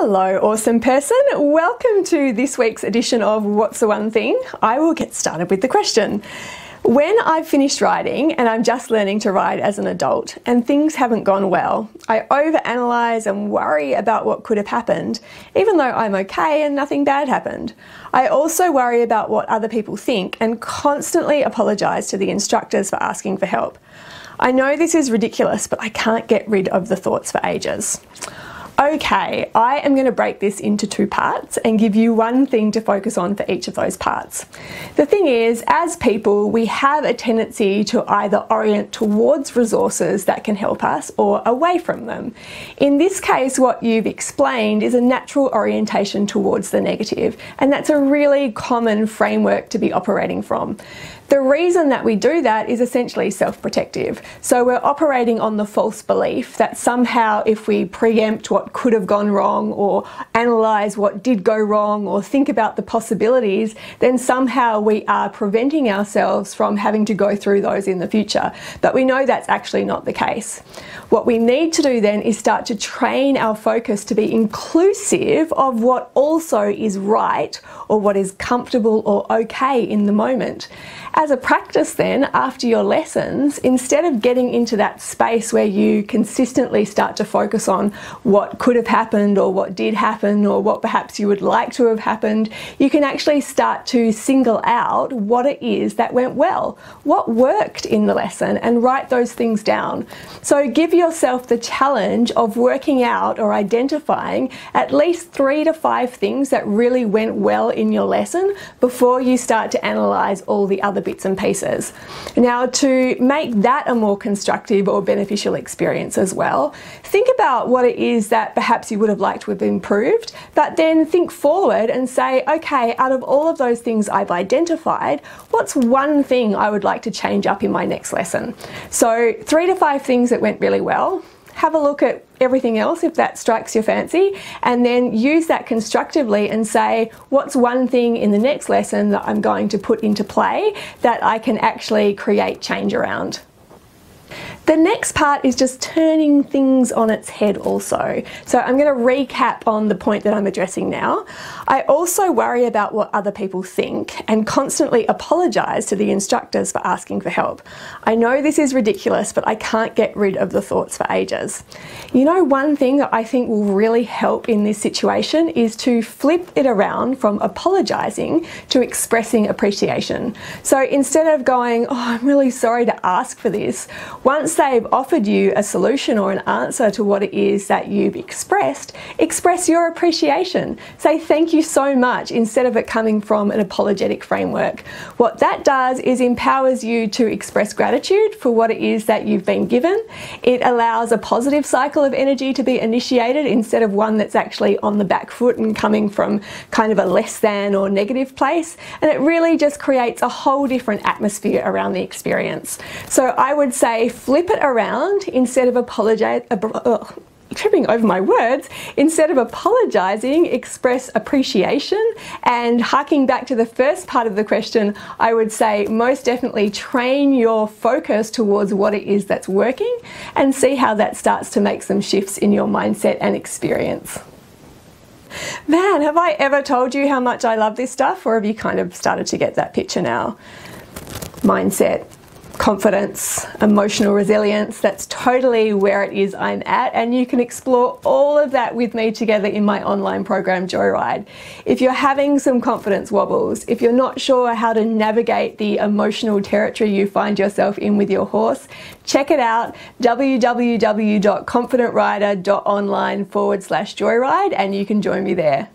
Hello, awesome person. Welcome to this week's edition of What's the One Thing? I will get started with the question. When I've finished riding and I'm just learning to ride as an adult and things haven't gone well, I overanalyze and worry about what could have happened, even though I'm okay and nothing bad happened. I also worry about what other people think and constantly apologize to the instructors for asking for help. I know this is ridiculous, but I can't get rid of the thoughts for ages. Okay, I am going to break this into two parts and give you one thing to focus on for each of those parts. The thing is, as people, we have a tendency to either orient towards resources that can help us or away from them. In this case, what you've explained is a natural orientation towards the negative, and that's a really common framework to be operating from. The reason that we do that is essentially self-protective. So we're operating on the false belief that somehow if we preempt what could have gone wrong or analyse what did go wrong or think about the possibilities, then somehow we are preventing ourselves from having to go through those in the future. But we know that's actually not the case. What we need to do then is start to train our focus to be inclusive of what also is right or what is comfortable or okay in the moment. As a practice then, after your lessons, instead of getting into that space where you consistently start to focus on what could have happened or what did happen or what perhaps you would like to have happened, you can actually start to single out what it is that went well, what worked in the lesson, and write those things down. So give yourself the challenge of working out or identifying at least 3 to 5 things that really went well in your lesson before you start to analyse all the other bits and pieces. Now, to make that a more constructive or beneficial experience as well, think about what it is that perhaps you would have liked to have improved, but then think forward and say, okay, out of all of those things I've identified, what's one thing I would like to change up in my next lesson? So 3 to 5 things that went really well. Have a look at everything else if that strikes your fancy, and then use that constructively and say, what's one thing in the next lesson that I'm going to put into play that I can actually create change around? The next part is just turning things on its head also. So I'm going to recap on the point that I'm addressing now. I also worry about what other people think and constantly apologise to the instructors for asking for help. I know this is ridiculous, but I can't get rid of the thoughts for ages. You know, one thing that I think will really help in this situation is to flip it around from apologising to expressing appreciation. So instead of going, oh, I'm really sorry to ask for this, once they've offered you a solution or an answer to what it is that you've expressed, express your appreciation. Say thank you so much instead of it coming from an apologetic framework. What that does is empowers you to express gratitude for what it is that you've been given. It allows a positive cycle of energy to be initiated instead of one that's actually on the back foot and coming from kind of a less than or negative place. And it really just creates a whole different atmosphere around the experience. So I would say flip it around instead of tripping over my words, instead of apologising, express appreciation. And harking back to the first part of the question, I would say most definitely train your focus towards what it is that's working and see how that starts to make some shifts in your mindset and experience. Man, have I ever told you how much I love this stuff, or have you kind of started to get that picture now? Mindset, confidence, emotional resilience, that's totally where it is I'm at, and you can explore all of that with me together in my online program Joyride. If you're having some confidence wobbles, if you're not sure how to navigate the emotional territory you find yourself in with your horse, check it out, www.confidentrider.online/joyride, and you can join me there.